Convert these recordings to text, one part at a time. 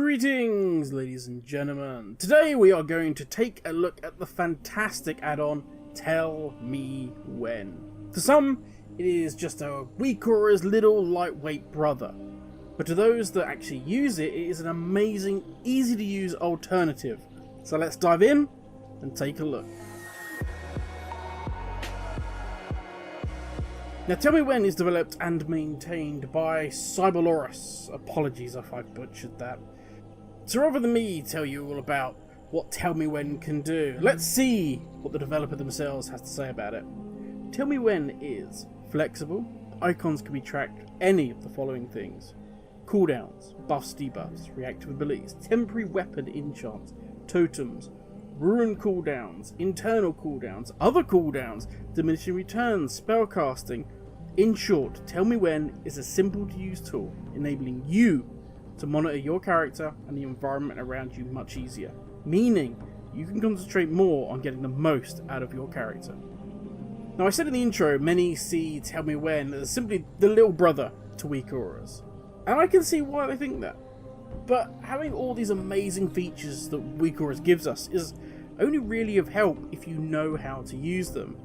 Greetings, ladies and gentlemen. Today we are going to take a look at the fantastic add-on TellMeWhen. For some, it is just a WoW's little lightweight brother. But to those that actually use it, it is an amazing, easy to use alternative. So let's dive in and take a look. Now, TellMeWhen is developed and maintained by Cyberloris. Apologies if I butchered that. So rather than me tell you all about what TellMeWhen can do, let's see what the developer themselves has to say about it. TellMeWhen is flexible. Icons can be tracked with any of the following things: cooldowns, buffs, debuffs, reactive abilities, temporary weapon enchants, totems, rune cooldowns, internal cooldowns, other cooldowns, diminishing returns, spellcasting. In short, TellMeWhen is a simple to use tool, enabling you to monitor your character and the environment around you much easier, meaning you can concentrate more on getting the most out of your character. Now, I said in the intro, many see TellMeWhen as simply the little brother to WoW, and I can see why they think that. But having all these amazing features that WoW gives us is only really of help if you know how to use them.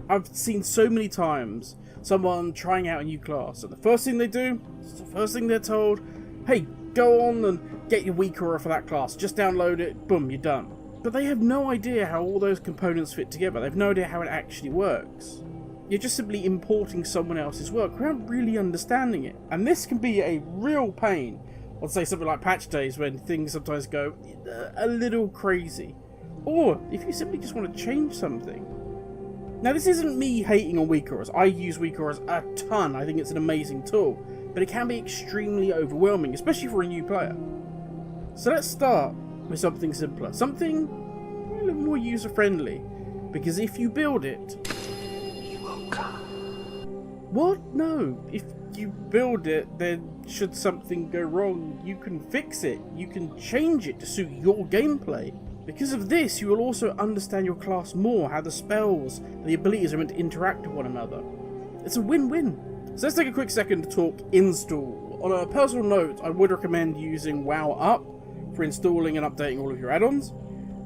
I've seen so many times someone trying out a new class, and the first thing they do, the first thing they're told, hey, go on and get your WoW for that class, just download it, boom, you're done. But they have no idea how all those components fit together. They have no idea how it actually works. You're just simply importing someone else's work without really understanding it. And this can be a real pain. I'd say something like patch days when things sometimes go a little crazy. Or if you simply just want to change something. Now, this isn't me hating on WoW. I use WoW a ton. I think it's an amazing tool. But it can be extremely overwhelming, especially for a new player. So let's start with something simpler. Something a little more user-friendly. Because if you build it... you will come. What? No. If you build it, then should something go wrong, you can fix it. You can change it to suit your gameplay. Because of this, you will also understand your class more, how the spells and the abilities are meant to interact with one another. It's a win-win. So let's take a quick second to talk install. On a personal note, I would recommend using WoW Up for installing and updating all of your add-ons.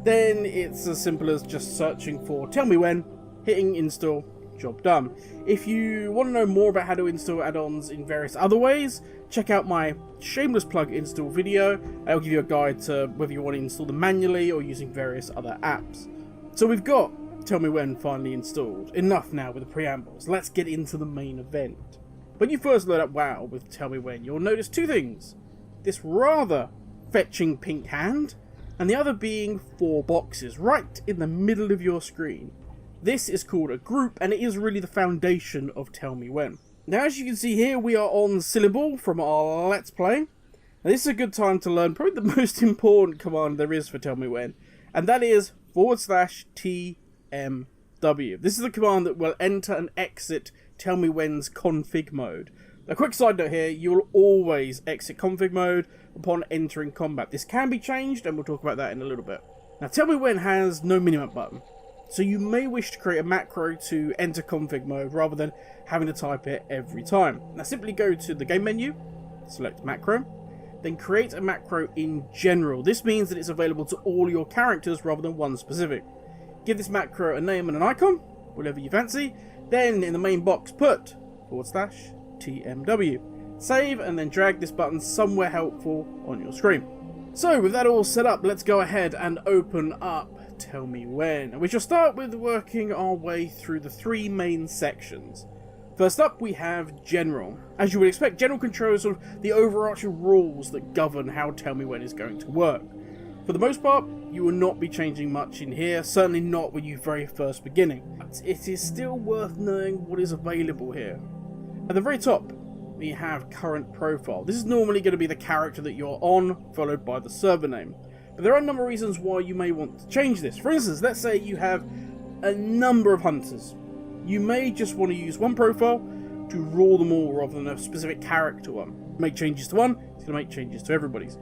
Then it's as simple as just searching for TellMeWhen, hitting install, job done. If you want to know more about how to install add-ons in various other ways, check out my shameless plug install video. I'll give you a guide to whether you want to install them manually or using various other apps. So we've got TellMeWhen finally installed. Enough now with the preambles. Let's get into the main event. When you first load up WoW with TellMeWhen, you'll notice two things. This rather fetching pink hand, and the other being 4 boxes right in the middle of your screen. This is called a group, and it is really the foundation of TellMeWhen. Now, as you can see here, we are on Syllable from our Let's Play. Now, this is a good time to learn probably the most important command there is for TellMeWhen, and that is /TMW. This is the command that will enter and exit TellMeWhen's config mode. A quick side note here, you will always exit config mode upon entering combat. This can be changed, and we'll talk about that in a little bit. Now, TellMeWhen has no minimap button, so you may wish to create a macro to enter config mode rather than having to type it every time. Now, simply go to the game menu, select macro, then create a macro in general. This means that it's available to all your characters rather than one specific. Give this macro a name and an icon, whatever you fancy. Then in the main box put /TMW. Save and then drag this button somewhere helpful on your screen. So with that all set up, let's go ahead and open up TellMeWhen. We shall start with working our way through the 3 main sections. First up, we have General. As you would expect, General controls sort of the overarching rules that govern how TellMeWhen is going to work. For the most part, you will not be changing much in here, certainly not when you very first beginning. But it is still worth knowing what is available here. At the very top, we have current profile. This is normally going to be the character that you're on, followed by the server name. But there are a number of reasons why you may want to change this. For instance, let's say you have a number of hunters. You may just want to use one profile to rule them all rather than a specific character one. Make changes to one, it's going to make changes to everybody's.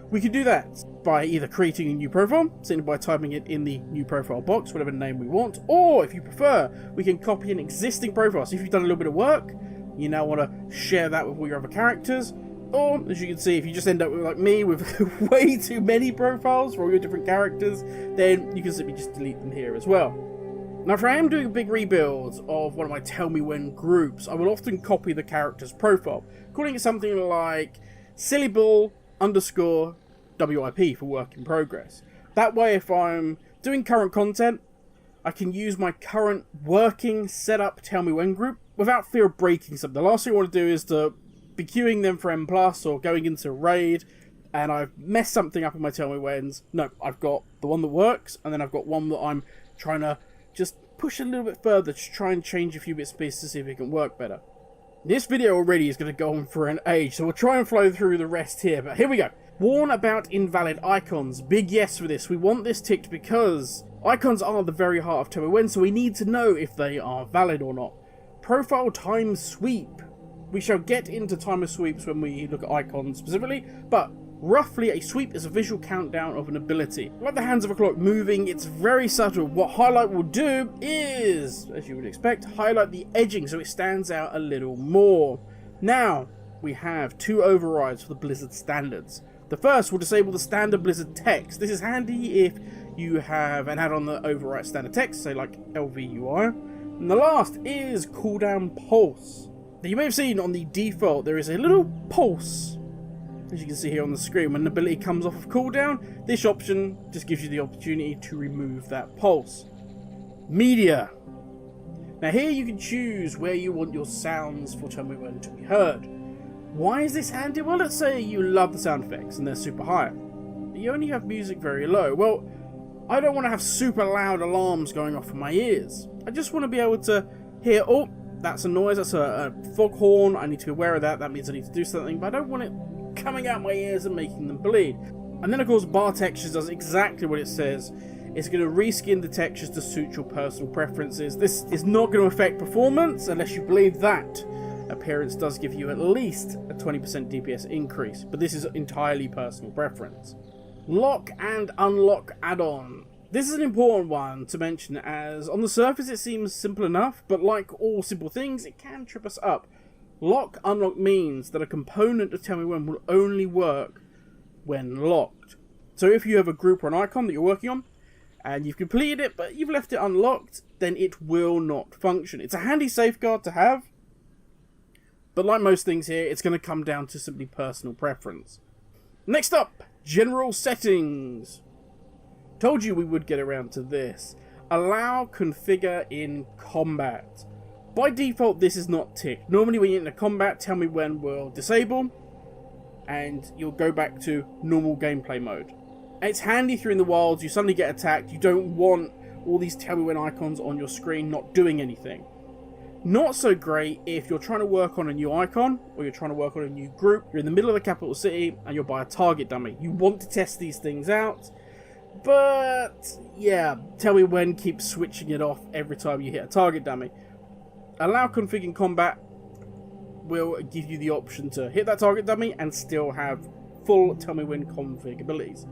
We can do that by either creating a new profile, simply by typing it in the new profile box, whatever name we want, or if you prefer, we can copy an existing profile. So if you've done a little bit of work, you now want to share that with all your other characters, Or, as you can see, if you just end up with, like me, with way too many profiles for all your different characters, then you can simply just delete them here as well. Now, if I am doing a big rebuild of one of my TellMeWhen groups, I will often copy the character's profile, calling it something like sillybull_WIP for work in progress. That way, if I'm doing current content, I can use my current working setup TellMeWhen group without fear of breaking something. The last thing I want to do is to be queuing them for M+, or going into a raid, and I've messed something up in my TellMeWhens. No, I've got the one that works, and then I've got one that I'm trying to just push a little bit further to try and change a few bits of pieces to see if it can work better. This video already is going to go on for an age, so we'll try and flow through the rest here, but here we go. Warn about invalid icons. Big yes for this. We want this ticked because icons are the very heart of TellMeWhen, so we need to know if they are valid or not. Profile time sweep. We shall get into timer sweeps when we look at icons specifically, but roughly a sweep is a visual countdown of an ability. Like the hands of a clock moving, it's very subtle. What highlight will do is, as you would expect, highlight the edging so it stands out a little more. Now, we have two overrides for the Blizzard standards. The first will disable the standard Blizzard text. This is handy if you have an add-on that overwrites standard text, say like LVUI. And the last is cooldown pulse. Now, you may have seen on the default there is a little pulse, as you can see here on the screen. When an ability comes off of cooldown, this option just gives you the opportunity to remove that pulse. Media. Now here you can choose where you want your sounds for TellMeWhen to be heard. Why is this handy? Well, let's say you love the sound effects and they're super high, but you only have music very low. Well, I don't want to have super loud alarms going off in my ears. I just want to be able to hear, oh, that's a noise, that's a foghorn, I need to be aware of that, that means I need to do something, but I don't want it coming out my ears and making them bleed. And then of course bar textures does exactly what it says. It's going to reskin the textures to suit your personal preferences. This is not going to affect performance unless you believe that. Appearance does give you at least a 20% DPS increase, but this is entirely personal preference. Lock and unlock add-on. This is an important one to mention, as on the surface it seems simple enough, but like all simple things, it can trip us up. Lock unlock means that a component of TellMeWhen will only work when locked. So if you have a group or an icon that you're working on, and you've completed it, but you've left it unlocked, then it will not function. It's a handy safeguard to have, but like most things here, it's going to come down to simply personal preference. Next up, general settings. Told you we would get around to this. Allow configure in combat. By default, this is not ticked. Normally when you're in a combat, TellMeWhen will disable, and you'll go back to normal gameplay mode. And it's handy if you're in the wilds, you suddenly get attacked, you don't want all these TellMeWhen icons on your screen not doing anything. Not so great if you're trying to work on a new icon, or you're trying to work on a new group, you're in the middle of the capital city, and you're by a target dummy. You want to test these things out, but yeah, TellMeWhen keeps switching it off every time you hit a target dummy. Allow config in combat will give you the option to hit that target dummy and still have full TellMeWhen config abilities.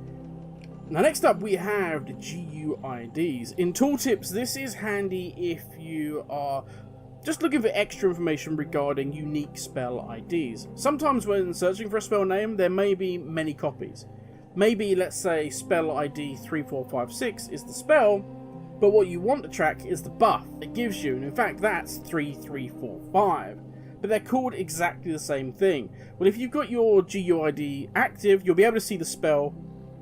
Now next up we have the GUIDs. In tooltips, this is handy if you are just looking for extra information regarding unique spell IDs. Sometimes when searching for a spell name, there may be many copies. Maybe, let's say, spell ID 3456 is the spell, but what you want to track is the buff it gives you, and in fact that's 3345. But they're called exactly the same thing. Well, if you've got your GUID active, you'll be able to see the spell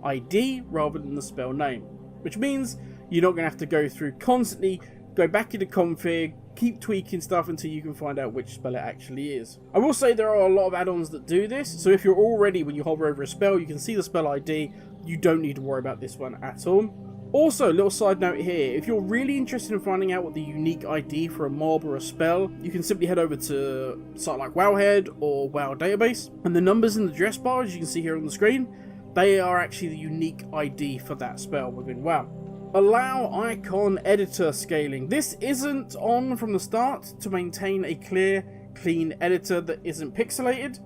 ID rather than the spell name, which means you're not going to have to go through constantly, go back into config, keep tweaking stuff until you can find out which spell it actually is. I will say there are a lot of add-ons that do this, so if you're already, when you hover over a spell, you can see the spell ID, you don't need to worry about this one at all. Also, little side note here, if you're really interested in finding out what the unique ID for a mob or a spell, you can simply head over to a site like Wowhead or WoW Database, and the numbers in the address bar, as you can see here on the screen, they are actually the unique ID for that spell within WoW. Allow icon editor scaling. This isn't on from the start to maintain a clear, clean editor that isn't pixelated.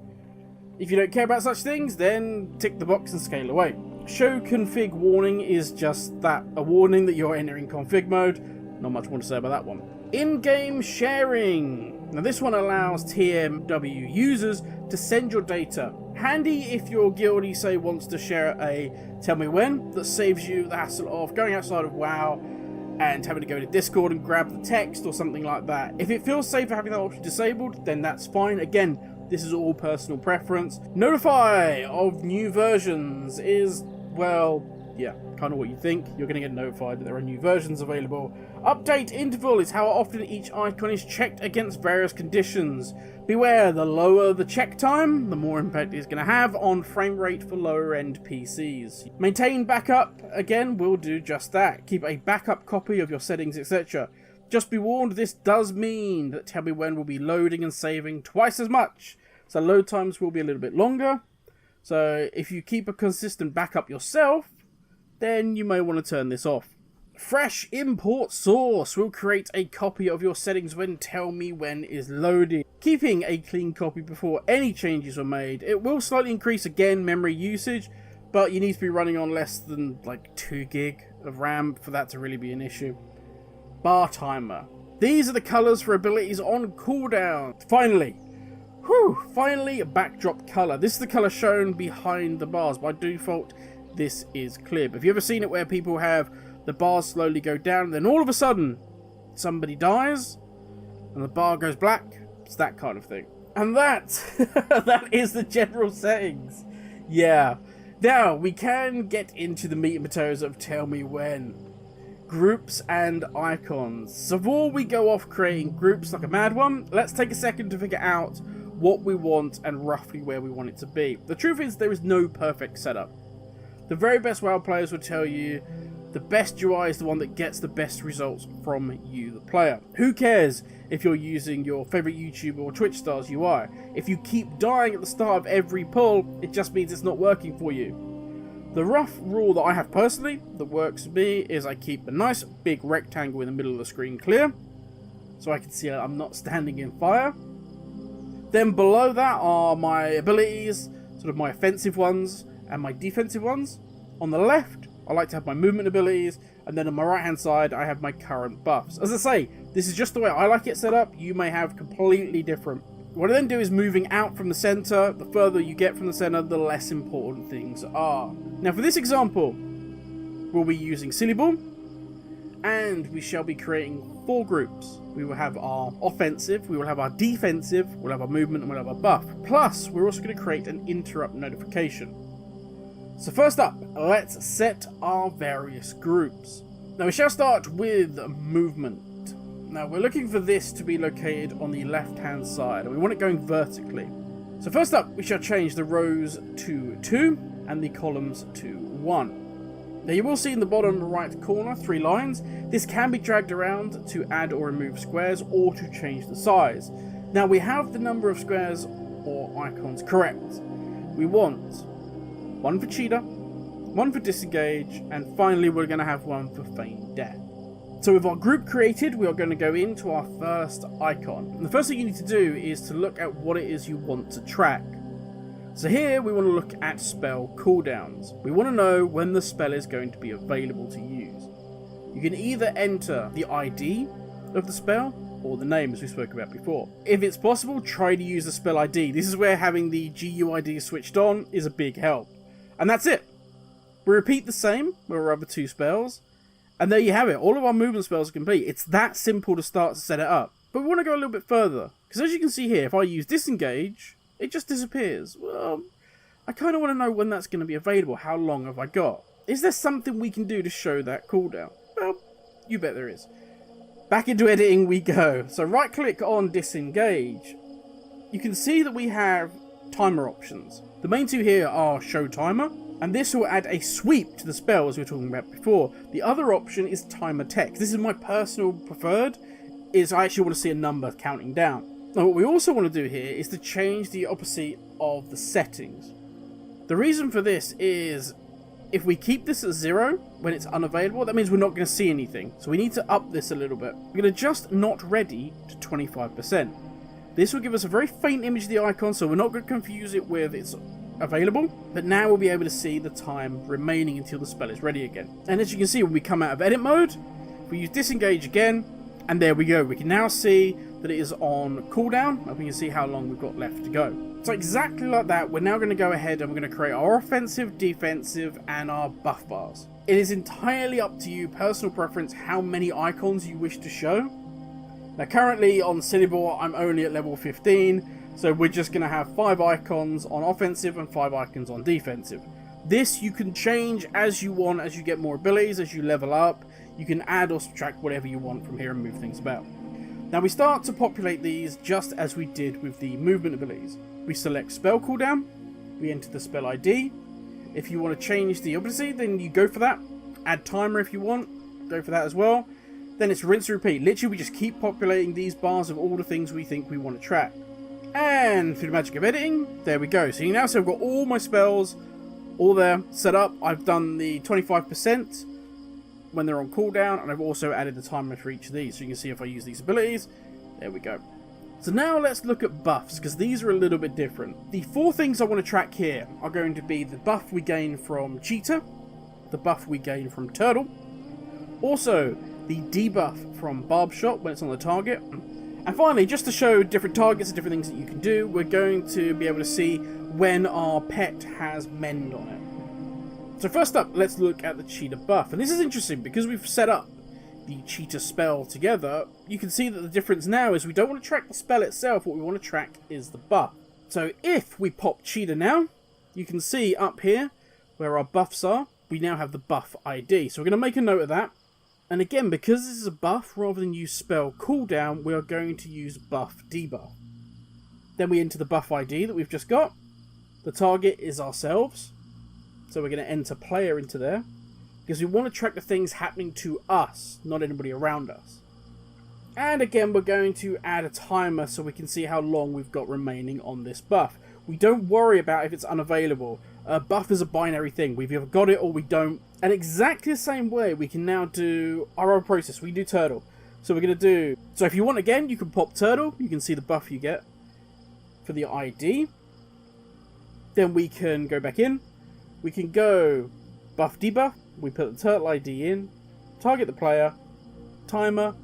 If you don't care about such things, then tick the box and scale away. Show config warning is just that, a warning that you're entering config mode. Not much more to say about that one. In-game sharing. Now this one allows TMW users to send your data Handy if your guildie, say, wants to share a TellMeWhen that saves you the hassle of going outside of WoW and having to go to Discord and grab the text or something like that. If it feels safer having that option disabled, then that's fine. Again, this is all personal preference. Notify of new versions is, well, yeah, kind of what you think. You're going to get notified that there are new versions available. Update interval is how often each icon is checked against various conditions. Beware, the lower the check time, the more impact it's going to have on frame rate for lower end PCs. Maintain backup, again, will do just that. Keep a backup copy of your settings, etc. Just be warned, this does mean that TellMeWhen will be loading and saving twice as much. So load times will be a little bit longer. So if you keep a consistent backup yourself, then you may want to turn this off. Fresh import source will create a copy of your settings when TellMeWhen is loaded. Keeping a clean copy before any changes are made. It will slightly increase again memory usage, but you need to be running on less than like 2 gig of RAM for that to really be an issue. Bar timer. These are the colours for abilities on cooldown. Finally a backdrop colour. This is the colour shown behind the bars. By default, this is clear. But have you ever seen it where people have the bars slowly go down, and then all of a sudden somebody dies and the bar goes black? It's that kind of thing. And that is the general settings. Yeah. Now we can get into the meat and potatoes of TellMeWhen. Groups and icons. So before we go off creating groups like a mad one, let's take a second to figure out what we want and roughly where we want it to be. The truth is, there is no perfect setup. The very best WoW players will tell you the best UI is the one that gets the best results from you, the player. Who cares if you're using your favourite YouTube or Twitch star's UI? If you keep dying at the start of every pull, it just means it's not working for you. The rough rule that I have personally that works for me is I keep a nice big rectangle in the middle of the screen clear, so I can see I'm not standing in fire. Then below that are my abilities, sort of my offensive ones and my defensive ones. On the left, I like to have my movement abilities, and then on my right hand side I have my current buffs. As I say, this is just the way I like it set up. You may have completely different. What I then do is moving out from the center. The further you get from the center, the less important things are. Now for this example, we'll be using Silly Ball, and we shall be creating 4 groups. We will have our offensive, we will have our defensive, we'll have our movement, and we'll have our buff. Plus, we're also going to create an interrupt notification. So first up, let's set our various groups. Now we shall start with movement. Now we're looking for this to be located on the left hand side, and we want it going vertically. So first up, we shall change the rows to 2 and the columns to 1. Now you will see in the bottom right corner 3 lines. This can be dragged around to add or remove squares or to change the size. Now we have the number of squares or icons correct. We want 1 for cheetah, 1 for disengage, and finally we're going to have 1 for feign death. So with our group created, we are going to go into our first icon. And the first thing you need to do is to look at what it is you want to track. So here we want to look at spell cooldowns. We want to know when the spell is going to be available to use. You can either enter the ID of the spell or the name, as we spoke about before. If it's possible, try to use the spell ID. This is where having the GUID switched on is a big help. And that's it. We repeat the same with our other 2 spells. And there you have it. All of our movement spells are complete. It's that simple to start to set it up. But we want to go a little bit further. Because as you can see here, if I use disengage, it just disappears. Well, I kind of want to know when that's going to be available. How long have I got? Is there something we can do to show that cooldown? Well, you bet there is. Back into editing we go. So right click on disengage. You can see that we have timer options. The main 2 here are show timer, and this will add a sweep to the spell as we were talking about before. The other option is timer text. This is my personal preferred, is I actually want to see a number counting down. Now what we also want to do here is to change the opposite of the settings. The reason for this is if we keep this at 0 when it's unavailable, that means we're not going to see anything. So we need to up this a little bit. We're going to adjust not ready to 25%. This will give us a very faint image of the icon, so we're not going to confuse it with it's available. But now we'll be able to see the time remaining until the spell is ready again. And as you can see, when we come out of edit mode, we use disengage again, and there we go. We can now see that it is on cooldown, and we can see how long we've got left to go. So exactly like that, we're now going to go ahead and we're going to create our offensive, defensive, and our buff bars. It is entirely up to you, personal preference, how many icons you wish to show. Now currently on Cellibor, I'm only at level 15, so we're just going to have 5 icons on offensive and 5 icons on defensive. This you can change as you want, as you get more abilities, as you level up. You can add or subtract whatever you want from here and move things about. Now we start to populate these just as we did with the movement abilities. We select spell cooldown, we enter the spell ID. If you want to change the ability, then you go for that. Add timer if you want, go for that as well. Then it's rinse and repeat. Literally we just keep populating these bars of all the things we think we want to track. And through the magic of editing, there we go. So you now see I've got all my spells all there set up. I've done the 25% when they're on cooldown, and I've also added the timer for each of these, so you can see if I use these abilities. There we go. So now let's look at buffs, because these are a little bit different. The 4 things I want to track here are going to be the buff we gain from Cheetah, the buff we gain from Turtle, also the debuff from Barb Shot when it's on the target, and finally, just to show different targets and different things that you can do, we're going to be able to see when our pet has Mend on it. So first up, let's look at the Cheetah buff. And this is interesting because we've set up the Cheetah spell together. You can see that the difference now is we don't want to track the spell itself. What we want to track is the buff. So if we pop Cheetah now, you can see up here where our buffs are, we now have the buff ID. So we're going to make a note of that. And again, because this is a buff, rather than use spell cooldown, we are going to use buff debuff. Then we enter the buff ID that we've just got. The target is ourselves. So we're going to enter player into there, because we want to track the things happening to us, not anybody around us. And again, we're going to add a timer so we can see how long we've got remaining on this buff. We don't worry about if it's unavailable. A buff is a binary thing. We've either got it or we don't. And exactly the same way, we can now do our own process. We do Turtle. So we're going to do... So if you want, again, you can pop Turtle. You can see the buff you get for the ID. Then we can go back in. We can go buff debuff, we put the turtle ID in, target the player, timer,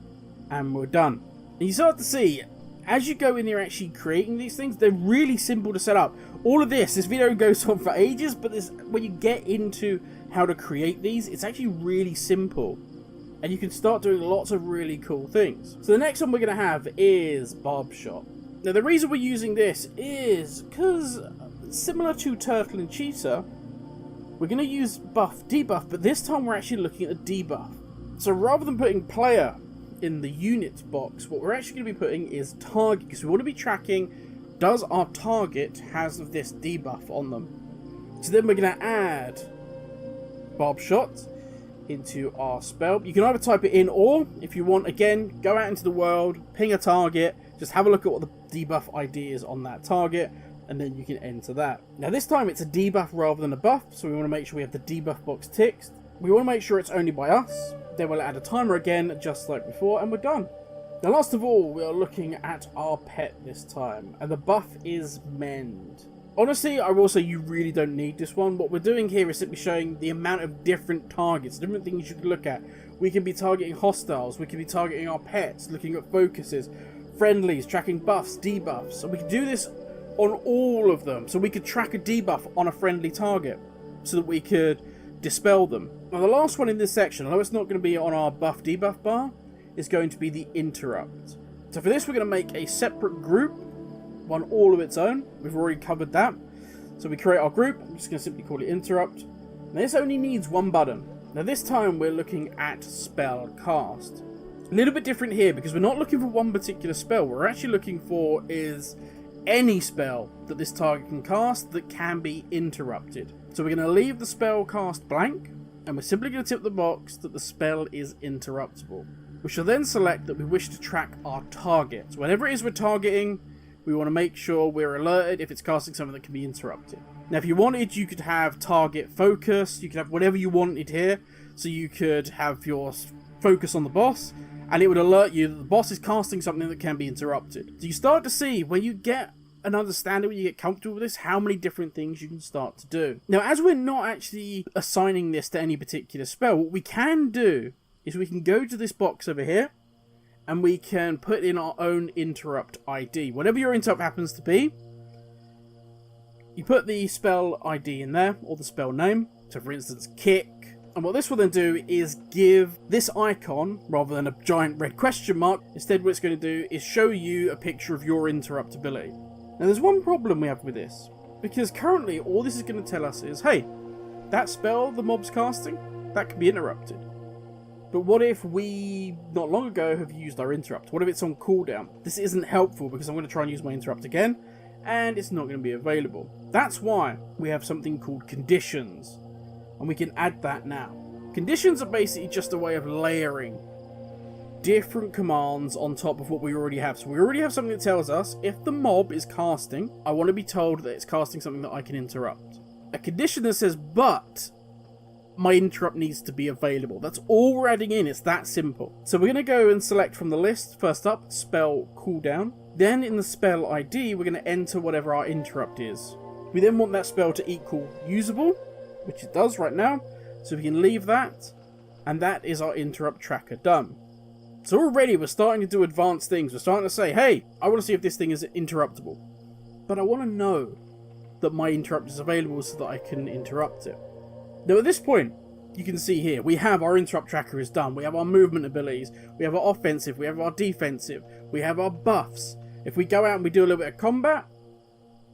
and we're done. And you start to see, as you go in there actually creating these things, they're really simple to set up. All of this video goes on for ages, but when you get into how to create these, it's actually really simple. And you can start doing lots of really cool things. So the next one we're going to have is Barb Shot. Now the reason we're using this is because, similar to Turtle and Cheetah, we're going to use buff debuff, but this time we're actually looking at the debuff. So rather than putting player in the units box, what we're actually going to be putting is target, because we want to be tracking, does our target has this debuff on them. So then we're going to add Barb Shot into our spell. You can either type it in, or if you want, again, go out into the world, ping a target, just have a look at what the debuff ID is on that target, and then you can enter that. Now this time it's a debuff rather than a buff, so we want to make sure we have the debuff box ticked. We want to make sure it's only by us. Then we'll add a timer again, just like before, and we're done. Now last of all, we are looking at our pet this time, and the buff is Mend. Honestly, I will say you really don't need this one. What we're doing here is simply showing the amount of different targets, different things you can look at. We can be targeting hostiles, we can be targeting our pets, looking at focuses, friendlies, tracking buffs, debuffs. So we can do this on all of them. So we could track a debuff on a friendly target so that we could dispel them. Now the last one in this section, although it's not going to be on our buff debuff bar, is going to be the interrupt. So for this we're going to make a separate group, one all of its own. We've already covered that. So we create our group. I'm just going to simply call it interrupt. Now this only needs one button. Now this time we're looking at spell cast. A little bit different here because we're not looking for one particular spell. What we're actually looking for is any spell that this target can cast that can be interrupted. So we're going to leave the spell cast blank, and we're simply going to tick the box that the spell is interruptible. We shall then select that we wish to track our target. So whenever it is we're targeting, we want to make sure we're alerted if it's casting something that can be interrupted. Now if you wanted, you could have target focus, you could have whatever you wanted here. So you could have your focus on the boss, and it would alert you that the boss is casting something that can be interrupted. So you start to see, when you get an understanding, when you get comfortable with this, how many different things you can start to do. Now, as we're not actually assigning this to any particular spell, what we can do is we can go to this box over here, and we can put in our own interrupt ID. Whatever your interrupt happens to be, You put the spell ID in there, or the spell name, so for instance, kick. And what this will then do is give this icon, rather than a giant red question mark, instead what it's going to do is show you a picture of your interrupt ability. Now there's one problem we have with this, because currently all this is going to tell us is, hey, that spell the mob's casting, that can be interrupted. But what if we, not long ago, have used our interrupt? What if it's on cooldown? This isn't helpful because I'm going to try and use my interrupt again, and it's not going to be available. That's why we have something called conditions, and we can add that now. Conditions are basically just a way of layering different commands on top of what we already have. So we already have something that tells us if the mob is casting, I want to be told that it's casting something that I can interrupt. A condition that says, but my interrupt needs to be available. That's all we're adding in. It's that simple. So we're going to go and select from the list, first up, spell cooldown. Then in the spell ID, we're going to enter whatever our interrupt is. We then want that spell to equal usable, which it does right now. So we can leave that, and that is our interrupt tracker done. So already we're starting to do advanced things. We're starting to say, hey, I want to see if this thing is interruptible. But I want to know that my interrupt is available so that I can interrupt it. Now at this point, you can see here, we have our interrupt tracker is done. We have our movement abilities. We have our offensive. We have our defensive. We have our buffs. If we go out and we do a little bit of combat,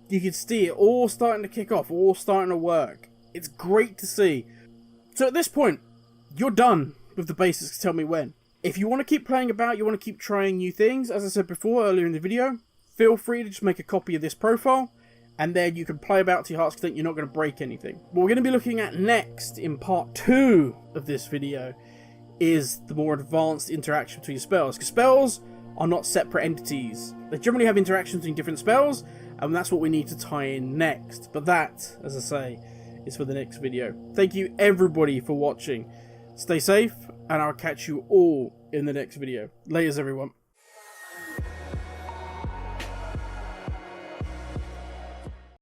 you can see it all starting to kick off, all starting to work. It's great to see. So at this point, you're done with the basics of Tell Me When. If you want to keep playing about, you want to keep trying new things, as I said before earlier in the video, feel free to just make a copy of this profile, and then you can play about to your heart's content. You're not going to break anything. What we're going to be looking at next in part 2 of this video is the more advanced interaction between spells, because spells are not separate entities. They generally have interactions between different spells, and that's what we need to tie in next. But that, as I say, is for the next video. Thank you everybody for watching. Stay safe, and I'll catch you all in the next video. Laters everyone.